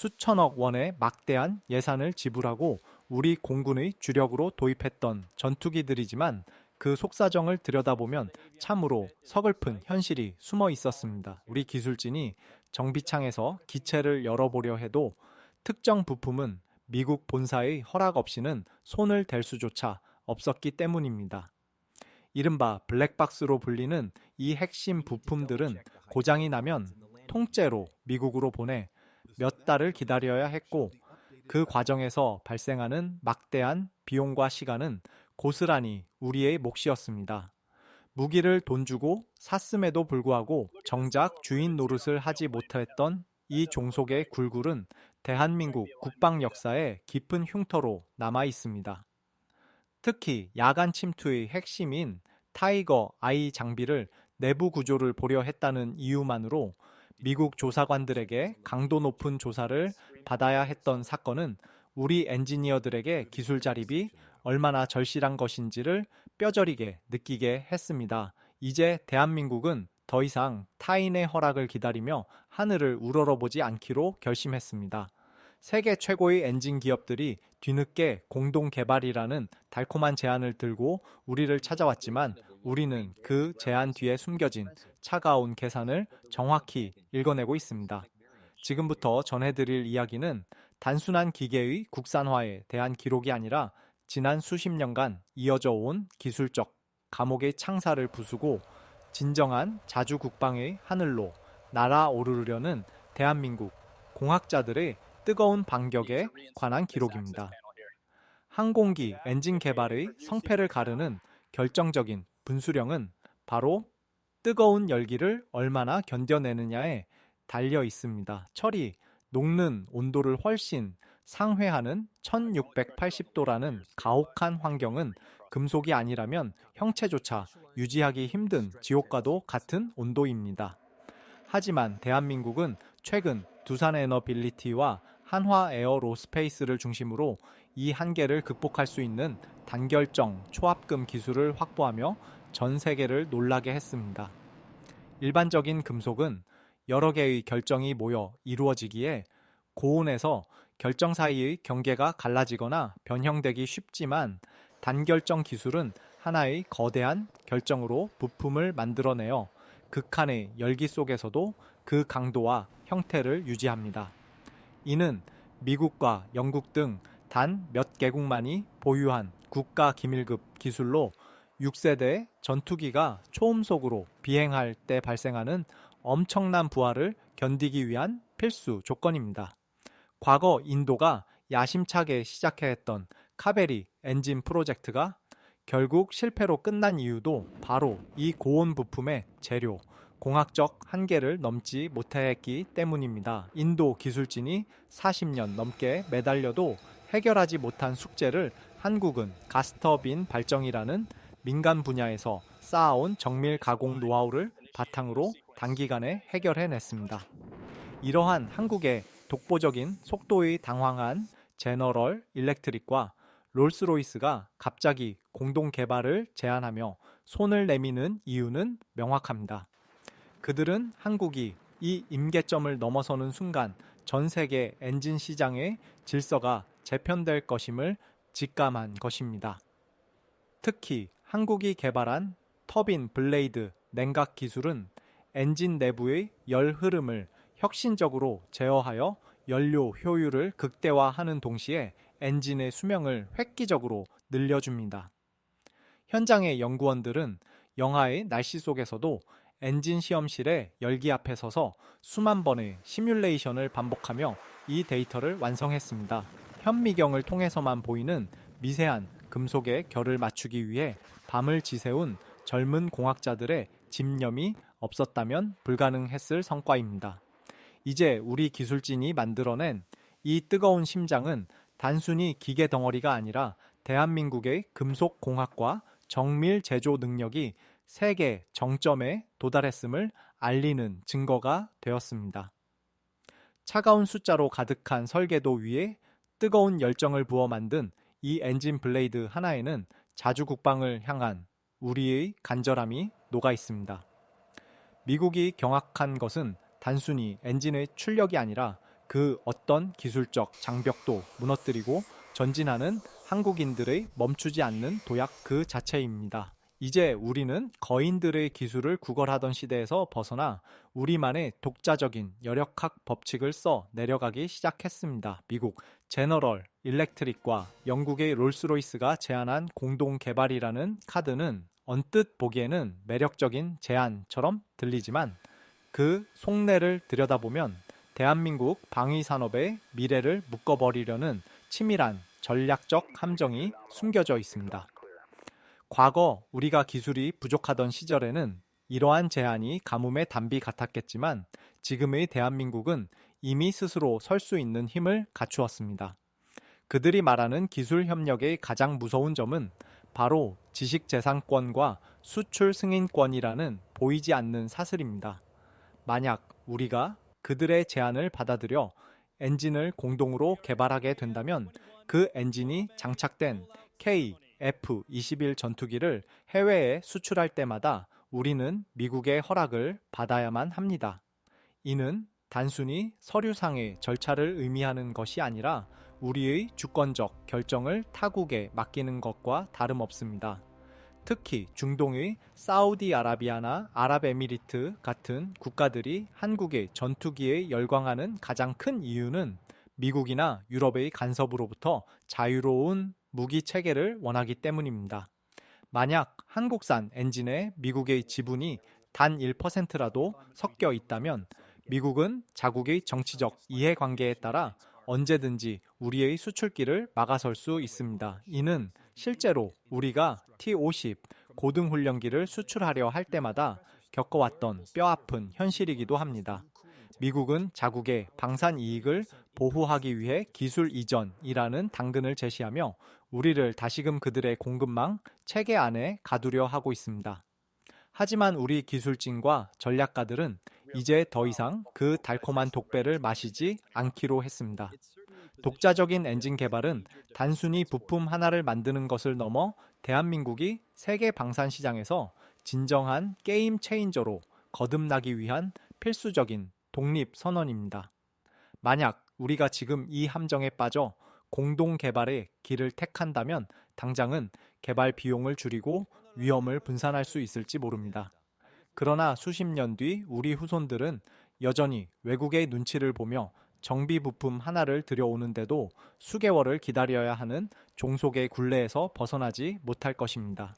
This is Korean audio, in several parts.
수천억 원의 막대한 예산을 지불하고 우리 공군의 주력으로 도입했던 전투기들이지만 그 속사정을 들여다보면 참으로 서글픈 현실이 숨어 있었습니다. 우리 기술진이 정비창에서 기체를 열어보려 해도 특정 부품은 미국 본사의 허락 없이는 손을 댈 수조차 없었기 때문입니다. 이른바 블랙박스로 불리는 이 핵심 부품들은 고장이 나면 통째로 미국으로 보내 몇 달을 기다려야 했고 그 과정에서 발생하는 막대한 비용과 시간은 고스란히 우리의 몫이었습니다. 무기를 돈 주고 샀음에도 불구하고 정작 주인 노릇을 하지 못했던 이 종속의 굴굴은 대한민국 국방 역사에 깊은 흉터로 남아 있습니다. 특히 야간 침투의 핵심인 타이거 아이 장비를 내부 구조를 보려 했다는 이유만으로 미국 조사관들에게 강도 높은 조사를 받아야 했던 사건은 우리 엔지니어들에게 기술 자립이 얼마나 절실한 것인지를 뼈저리게 느끼게 했습니다. 이제 대한민국은 더 이상 타인의 허락을 기다리며 하늘을 우러러보지 않기로 결심했습니다. 세계 최고의 엔진 기업들이 뒤늦게 공동 개발이라는 달콤한 제안을 들고 우리를 찾아왔지만 우리는 그 제안 뒤에 숨겨진 차가운 계산을 정확히 읽어내고 있습니다. 지금부터 전해드릴 이야기는 단순한 기계의 국산화에 대한 기록이 아니라 지난 수십 년간 이어져 온 기술적 감옥의 창살을 부수고 진정한 자주국방의 하늘로 날아오르려는 대한민국 공학자들의 뜨거운 반격에 관한 기록입니다. 항공기 엔진 개발의 성패를 가르는 결정적인 분수령은 바로 뜨거운 열기를 얼마나 견뎌내느냐에 달려 있습니다. 철이 녹는 온도를 훨씬 상회하는 1680도라는 가혹한 환경은 금속이 아니라면 형체조차 유지하기 힘든 지옥과도 같은 온도입니다. 하지만 대한민국은 최근 두산에너빌리티와 한화에어로스페이스를 중심으로 이 한계를 극복할 수 있는 단결정 초합금 기술을 확보하며 전 세계를 놀라게 했습니다. 일반적인 금속은 여러 개의 결정이 모여 이루어지기에 고온에서 결정 사이의 경계가 갈라지거나 변형되기 쉽지만 단결정 기술은 하나의 거대한 결정으로 부품을 만들어내어 극한의 열기 속에서도 그 강도와 형태를 유지합니다. 이는 미국과 영국 등 단 몇 개국만이 보유한 국가 기밀급 기술로 6세대 전투기가 초음속으로 비행할 때 발생하는 엄청난 부하를 견디기 위한 필수 조건입니다. 과거 인도가 야심차게 시작했던 카베리 엔진 프로젝트가 결국 실패로 끝난 이유도 바로 이 고온 부품의 재료, 공학적 한계를 넘지 못했기 때문입니다. 인도 기술진이 40년 넘게 매달려도 해결하지 못한 숙제를 한국은 가스터빈 발전이라는 민간 분야에서 쌓아온 정밀 가공 노하우를 바탕으로 단기간에 해결해냈습니다. 이러한 한국의 독보적인 속도의 당황한 제너럴 일렉트릭과 롤스로이스가 갑자기 공동 개발을 제안하며 손을 내미는 이유는 명확합니다. 그들은 한국이 이 임계점을 넘어서는 순간 전 세계 엔진 시장의 질서가 재편될 것임을 직감한 것입니다. 특히 한국이 개발한 터빈 블레이드 냉각 기술은 엔진 내부의 열 흐름을 혁신적으로 제어하여 연료 효율을 극대화하는 동시에 엔진의 수명을 획기적으로 늘려줍니다. 현장의 연구원들은 영하의 날씨 속에서도 엔진 시험실의 열기 앞에 서서 수만 번의 시뮬레이션을 반복하며 이 데이터를 완성했습니다. 현미경을 통해서만 보이는 미세한 금속의 결을 맞추기 위해 밤을 지새운 젊은 공학자들의 집념이 없었다면 불가능했을 성과입니다. 이제 우리 기술진이 만들어낸 이 뜨거운 심장은 단순히 기계 덩어리가 아니라 대한민국의 금속 공학과 정밀 제조 능력이 세계 정점에 도달했음을 알리는 증거가 되었습니다. 차가운 숫자로 가득한 설계도 위에 뜨거운 열정을 부어 만든 이 엔진 블레이드 하나에는 자주국방을 향한 우리의 간절함이 녹아 있습니다. 미국이 경악한 것은 단순히 엔진의 출력이 아니라 그 어떤 기술적 장벽도 무너뜨리고 전진하는 한국인들의 멈추지 않는 도약 그 자체입니다. 이제 우리는 거인들의 기술을 구걸하던 시대에서 벗어나 우리만의 독자적인 열역학 법칙을 써 내려가기 시작했습니다. 미국 제너럴 일렉트릭과 영국의 롤스로이스가 제안한 공동 개발이라는 카드는 언뜻 보기에는 매력적인 제안처럼 들리지만 그 속내를 들여다보면 대한민국 방위산업의 미래를 묶어버리려는 치밀한 전략적 함정이 숨겨져 있습니다. 과거 우리가 기술이 부족하던 시절에는 이러한 제안이 가뭄의 단비 같았겠지만 지금의 대한민국은 이미 스스로 설 수 있는 힘을 갖추었습니다. 그들이 말하는 기술 협력의 가장 무서운 점은 바로 지식재산권과 수출 승인권이라는 보이지 않는 사슬입니다. 만약 우리가 그들의 제안을 받아들여 엔진을 공동으로 개발하게 된다면 그 엔진이 장착된 F-21 전투기를 해외에 수출할 때마다 우리는 미국의 허락을 받아야만 합니다. 이는 단순히 서류상의 절차를 의미하는 것이 아니라 우리의 주권적 결정을 타국에 맡기는 것과 다름없습니다. 특히 중동의 사우디아라비아나 아랍에미리트 같은 국가들이 한국의 전투기에 열광하는 가장 큰 이유는 미국이나 유럽의 간섭으로부터 자유로운 무기 체계를 원하기 때문입니다. 만약 한국산 엔진에 미국의 지분이 단 1%라도 섞여 있다면 미국은 자국의 정치적 이해관계에 따라 언제든지 우리의 수출기를 막아설 수 있습니다. 이는 실제로 우리가 T-50 고등훈련기를 수출하려 할 때마다 겪어왔던 뼈아픈 현실이기도 합니다. 미국은 자국의 방산 이익을 보호하기 위해 기술 이전이라는 당근을 제시하며 우리를 다시금 그들의 공급망 체계 안에 가두려 하고 있습니다. 하지만 우리 기술진과 전략가들은 이제 더 이상 그 달콤한 독배를 마시지 않기로 했습니다. 독자적인 엔진 개발은 단순히 부품 하나를 만드는 것을 넘어 대한민국이 세계 방산 시장에서 진정한 게임 체인저로 거듭나기 위한 필수적인 독립 선언입니다. 만약 우리가 지금 이 함정에 빠져 공동 개발의 길을 택한다면 당장은 개발 비용을 줄이고 위험을 분산할 수 있을지 모릅니다. 그러나 수십 년 뒤 우리 후손들은 여전히 외국의 눈치를 보며 정비 부품 하나를 들여오는데도 수개월을 기다려야 하는 종속의 굴레에서 벗어나지 못할 것입니다.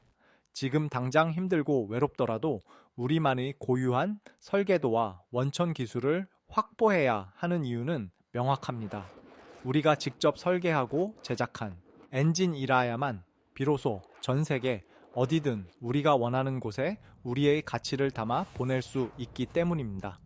지금 당장 힘들고 외롭더라도 우리만의 고유한 설계도와 원천 기술을 확보해야 하는 이유는 명확합니다. 우리가 직접 설계하고 제작한 엔진이라야만 비로소 전 세계 어디든 우리가 원하는 곳에 우리의 가치를 담아 보낼 수 있기 때문입니다.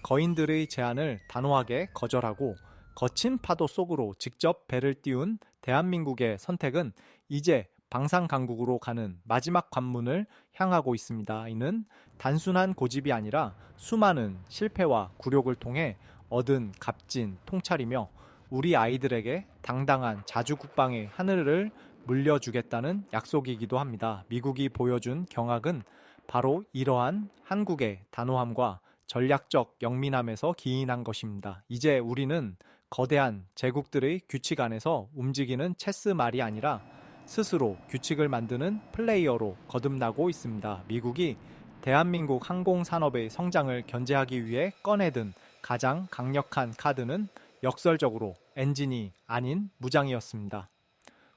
거인들의 제안을 단호하게 거절하고 거친 파도 속으로 직접 배를 띄운 대한민국의 선택은 이제 방산 강국으로 가는 마지막 관문을 향하고 있습니다. 이는 단순한 고집이 아니라 수많은 실패와 굴욕을 통해 얻은 값진 통찰이며 우리 아이들에게 당당한 자주국방의 하늘을 물려주겠다는 약속이기도 합니다. 미국이 보여준 경악은 바로 이러한 한국의 단호함과 전략적 영민함에서 기인한 것입니다. 이제 우리는 거대한 제국들의 규칙 안에서 움직이는 체스말이 아니라 스스로 규칙을 만드는 플레이어로 거듭나고 있습니다. 미국이 대한민국 항공산업의 성장을 견제하기 위해 꺼내든 가장 강력한 카드는 역설적으로 엔진이 아닌 무장이었습니다.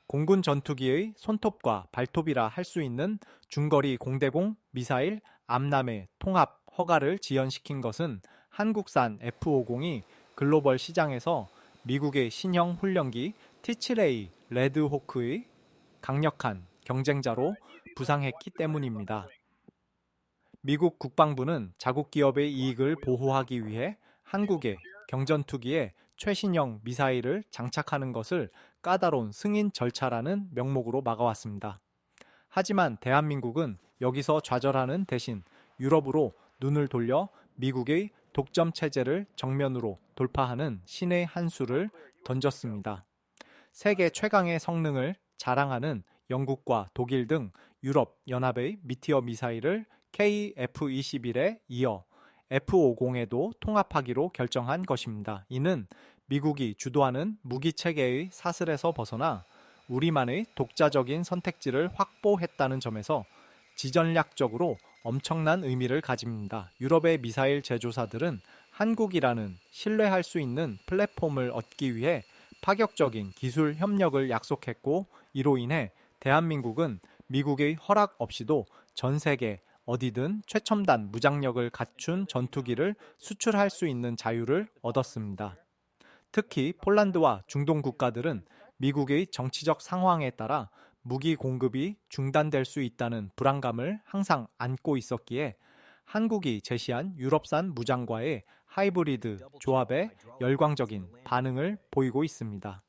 공군 전투기의 손톱과 발톱이라 할 수 있는 중거리 공대공 미사일 암남의 통합 허가를 지연시킨 것은 한국산 F-50이 글로벌 시장에서 미국의 신형 훈련기 T-7A 레드호크의 강력한 경쟁자로 부상했기 때문입니다. 미국 국방부는 자국 기업의 이익을 보호하기 위해 한국의 경전투기에 최신형 미사일을 장착하는 것을 까다로운 승인 절차라는 명목으로 막아왔습니다. 하지만 대한민국은 여기서 좌절하는 대신 유럽으로 눈을 돌려 미국의 독점 체제를 정면으로 돌파하는 신의 한 수를 던졌습니다. 세계 최강의 성능을 자랑하는 영국과 독일 등 유럽 연합의 미티어 미사일을 KF-21에 이어 F-50에도 통합하기로 결정한 것입니다. 이는 미국이 주도하는 무기 체계의 사슬에서 벗어나 우리만의 독자적인 선택지를 확보했다는 점에서 지전략적으로 엄청난 의미를 가집니다. 유럽의 미사일 제조사들은 한국이라는 신뢰할 수 있는 플랫폼을 얻기 위해 파격적인 기술 협력을 약속했고, 이로 인해 대한민국은 미국의 허락 없이도 전 세계 어디든 최첨단 무장력을 갖춘 전투기를 수출할 수 있는 자유를 얻었습니다. 특히 폴란드와 중동 국가들은 미국의 정치적 상황에 따라 무기 공급이 중단될 수 있다는 불안감을 항상 안고 있었기에 한국이 제시한 유럽산 무장과의 하이브리드 조합에 열광적인 반응을 보이고 있습니다.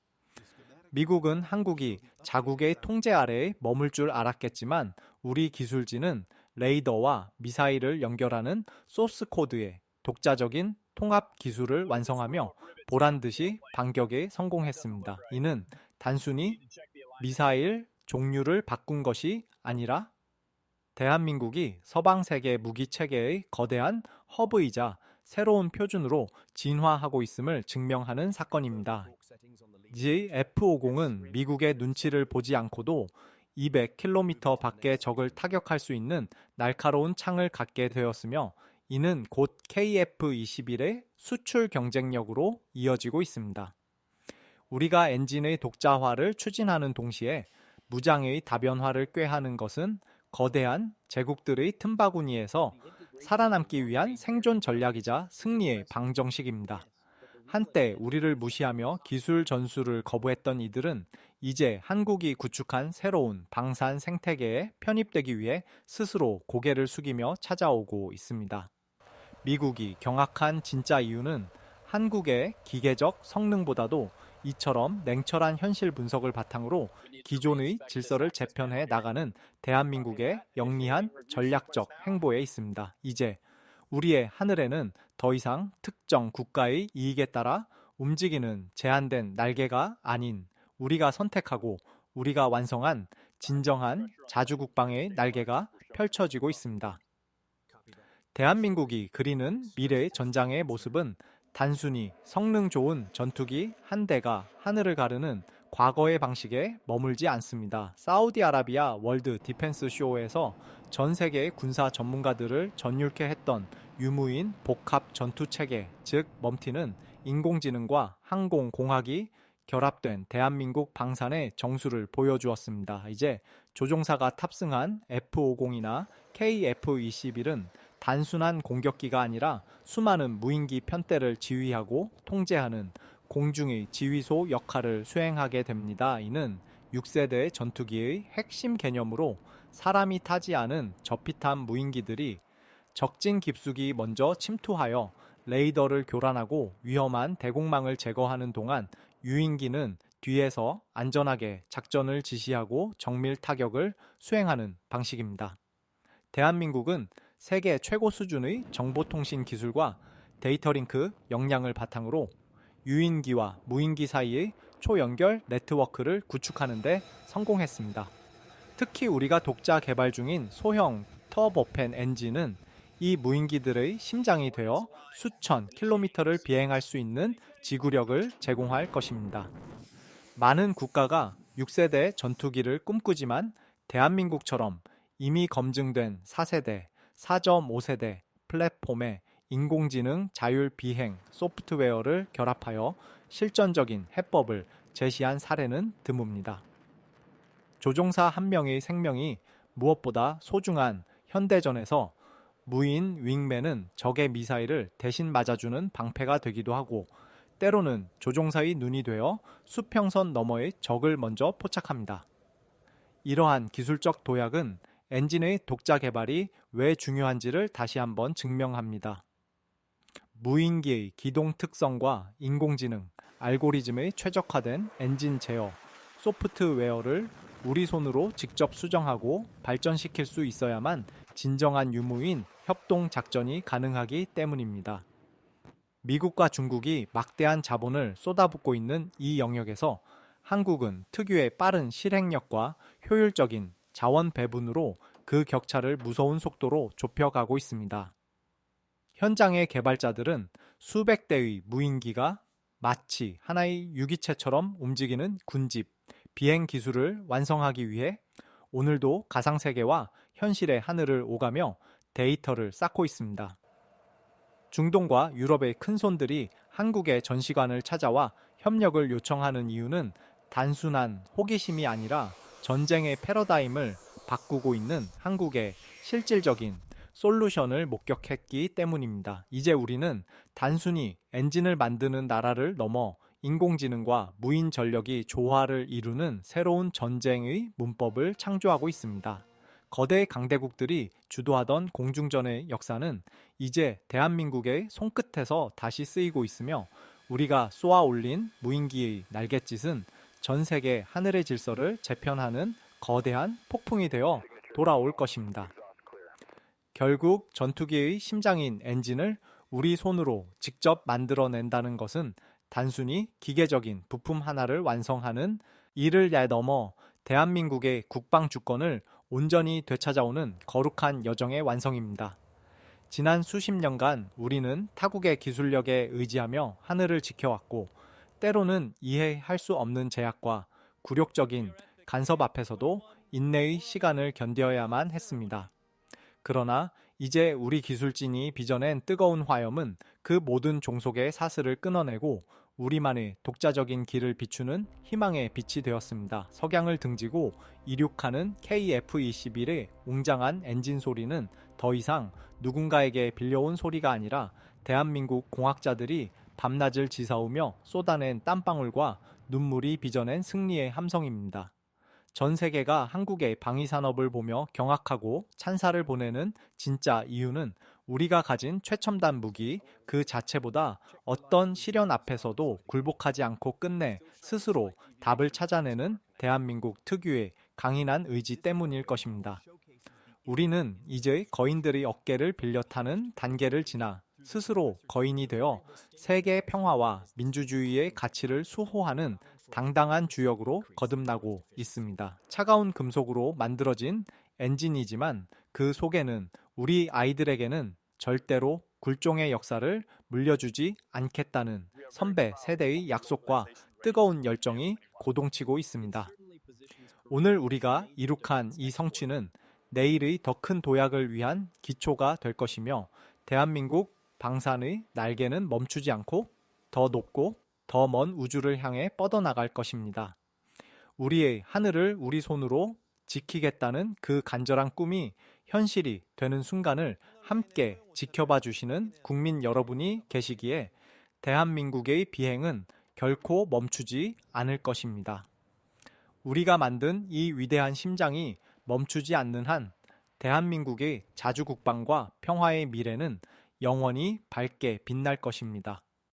미국은 한국이 자국의 통제 아래에 머물 줄 알았겠지만 우리 기술진은 레이더와 미사일을 연결하는 소스 코드의 독자적인 통합 기술을 완성하며 보란듯이 반격에 성공했습니다. 이는 단순히 미사일 종류를 바꾼 것이 아니라 대한민국이 서방 세계 무기 체계의 거대한 허브이자 새로운 표준으로 진화하고 있음을 증명하는 사건입니다. 이 F-50은 미국의 눈치를 보지 않고도 200km 밖의 적을 타격할 수 있는 날카로운 창을 갖게 되었으며, 이는 곧 KF-21의 수출 경쟁력으로 이어지고 있습니다. 우리가 엔진의 독자화를 추진하는 동시에 무장의 다변화를 꾀하는 것은 거대한 제국들의 틈바구니에서 살아남기 위한 생존 전략이자 승리의 방정식입니다. 한때 우리를 무시하며 기술 전수를 거부했던 이들은 이제 한국이 구축한 새로운 방산 생태계에 편입되기 위해 스스로 고개를 숙이며 찾아오고 있습니다. 미국이 경악한 진짜 이유는 한국의 기계적 성능보다도 이처럼 냉철한 현실 분석을 바탕으로 기존의 질서를 재편해 나가는 대한민국의 영리한 전략적 행보에 있습니다. 이제 우리의 하늘에는 더 이상 특정 국가의 이익에 따라 움직이는 제한된 날개가 아닌 우리가 선택하고 우리가 완성한 진정한 자주국방의 날개가 펼쳐지고 있습니다. 대한민국이 그리는 미래의 전장의 모습은 단순히 성능 좋은 전투기 한 대가 하늘을 가르는 과거의 방식에 머물지 않습니다. 사우디아라비아 월드 디펜스 쇼에서 전 세계의 군사 전문가들을 전율케 했던 유무인 복합 전투체계, 즉 멈티는 인공지능과 항공공학이 결합된 대한민국 방산의 정수를 보여주었습니다. 이제 조종사가 탑승한 F-50이나 KF-21은 단순한 공격기가 아니라 수많은 무인기 편대를 지휘하고 통제하는 공중의 지휘소 역할을 수행하게 됩니다. 이는 6세대 전투기의 핵심 개념으로 사람이 타지 않은 저피탄 무인기들이 적진 깊숙이 먼저 침투하여 레이더를 교란하고 위험한 대공망을 제거하는 동안 유인기는 뒤에서 안전하게 작전을 지시하고 정밀 타격을 수행하는 방식입니다. 대한민국은 세계 최고 수준의 정보통신 기술과 데이터링크 역량을 바탕으로 유인기와 무인기 사이의 초연결 네트워크를 구축하는 데 성공했습니다. 특히 우리가 독자 개발 중인 소형 터보팬 엔진은 이 무인기들의 심장이 되어 수천 킬로미터를 비행할 수 있는 지구력을 제공할 것입니다. 많은 국가가 6세대 전투기를 꿈꾸지만 대한민국처럼 이미 검증된 4세대, 4.5세대 플랫폼에 인공지능 자율 비행 소프트웨어를 결합하여 실전적인 해법을 제시한 사례는 드뭅니다. 조종사 한 명의 생명이 무엇보다 소중한 현대전에서 무인 윙맨은 적의 미사일을 대신 맞아주는 방패가 되기도 하고, 때로는 조종사의 눈이 되어 수평선 너머의 적을 먼저 포착합니다. 이러한 기술적 도약은 엔진의 독자 개발이 왜 중요한지를 다시 한번 증명합니다. 무인기의 기동 특성과 인공지능, 알고리즘의 최적화된 엔진 제어, 소프트웨어를 우리 손으로 직접 수정하고 발전시킬 수 있어야만 진정한 유무인 협동 작전이 가능하기 때문입니다. 미국과 중국이 막대한 자본을 쏟아붓고 있는 이 영역에서 한국은 특유의 빠른 실행력과 효율적인 자원 배분으로 그 격차를 무서운 속도로 좁혀가고 있습니다. 현장의 개발자들은 수백 대의 무인기가 마치 하나의 유기체처럼 움직이는 군집, 비행 기술을 완성하기 위해 오늘도 가상세계와 현실의 하늘을 오가며 데이터를 쌓고 있습니다. 중동과 유럽의 큰손들이 한국의 전시관을 찾아와 협력을 요청하는 이유는 단순한 호기심이 아니라 전쟁의 패러다임을 바꾸고 있는 한국의 실질적인 솔루션을 목격했기 때문입니다. 이제 우리는 단순히 엔진을 만드는 나라를 넘어 인공지능과 무인 전력이 조화를 이루는 새로운 전쟁의 문법을 창조하고 있습니다. 거대 강대국들이 주도하던 공중전의 역사는 이제 대한민국의 손끝에서 다시 쓰이고 있으며 우리가 쏘아 올린 무인기의 날갯짓은 전 세계 하늘의 질서를 재편하는 거대한 폭풍이 되어 돌아올 것입니다. 결국 전투기의 심장인 엔진을 우리 손으로 직접 만들어낸다는 것은 단순히 기계적인 부품 하나를 완성하는 일을 넘어 대한민국의 국방 주권을 온전히 되찾아오는 거룩한 여정의 완성입니다. 지난 수십 년간 우리는 타국의 기술력에 의지하며 하늘을 지켜왔고 때로는 이해할 수 없는 제약과 굴욕적인 간섭 앞에서도 인내의 시간을 견뎌야만 했습니다. 그러나 이제 우리 기술진이 빚어낸 뜨거운 화염은 그 모든 종속의 사슬을 끊어내고 우리만의 독자적인 길을 비추는 희망의 빛이 되었습니다. 석양을 등지고 이륙하는 KF-21의 웅장한 엔진 소리는 더 이상 누군가에게 빌려온 소리가 아니라 대한민국 공학자들이 밤낮을 지사오며 쏟아낸 땀방울과 눈물이 빚어낸 승리의 함성입니다. 전 세계가 한국의 방위산업을 보며 경악하고 찬사를 보내는 진짜 이유는 우리가 가진 최첨단 무기 그 자체보다 어떤 시련 앞에서도 굴복하지 않고 끝내 스스로 답을 찾아내는 대한민국 특유의 강인한 의지 때문일 것입니다. 우리는 이제 거인들의 어깨를 빌려 타는 단계를 지나 스스로 거인이 되어 세계 평화와 민주주의의 가치를 수호하는 당당한 주역으로 거듭나고 있습니다. 차가운 금속으로 만들어진 엔진이지만 그 속에는 우리 아이들에게는 절대로 굴종의 역사를 물려주지 않겠다는 선배 세대의 약속과 뜨거운 열정이 고동치고 있습니다. 오늘 우리가 이룩한 이 성취는 내일의 더 큰 도약을 위한 기초가 될 것이며 대한민국 방산의 날개는 멈추지 않고 더 높고 더 먼 우주를 향해 뻗어나갈 것입니다. 우리의 하늘을 우리 손으로 지키겠다는 그 간절한 꿈이 현실이 되는 순간을 함께 지켜봐 주시는 국민 여러분이 계시기에 대한민국의 비행은 결코 멈추지 않을 것입니다. 우리가 만든 이 위대한 심장이 멈추지 않는 한 대한민국의 자주국방과 평화의 미래는 영원히 밝게 빛날 것입니다.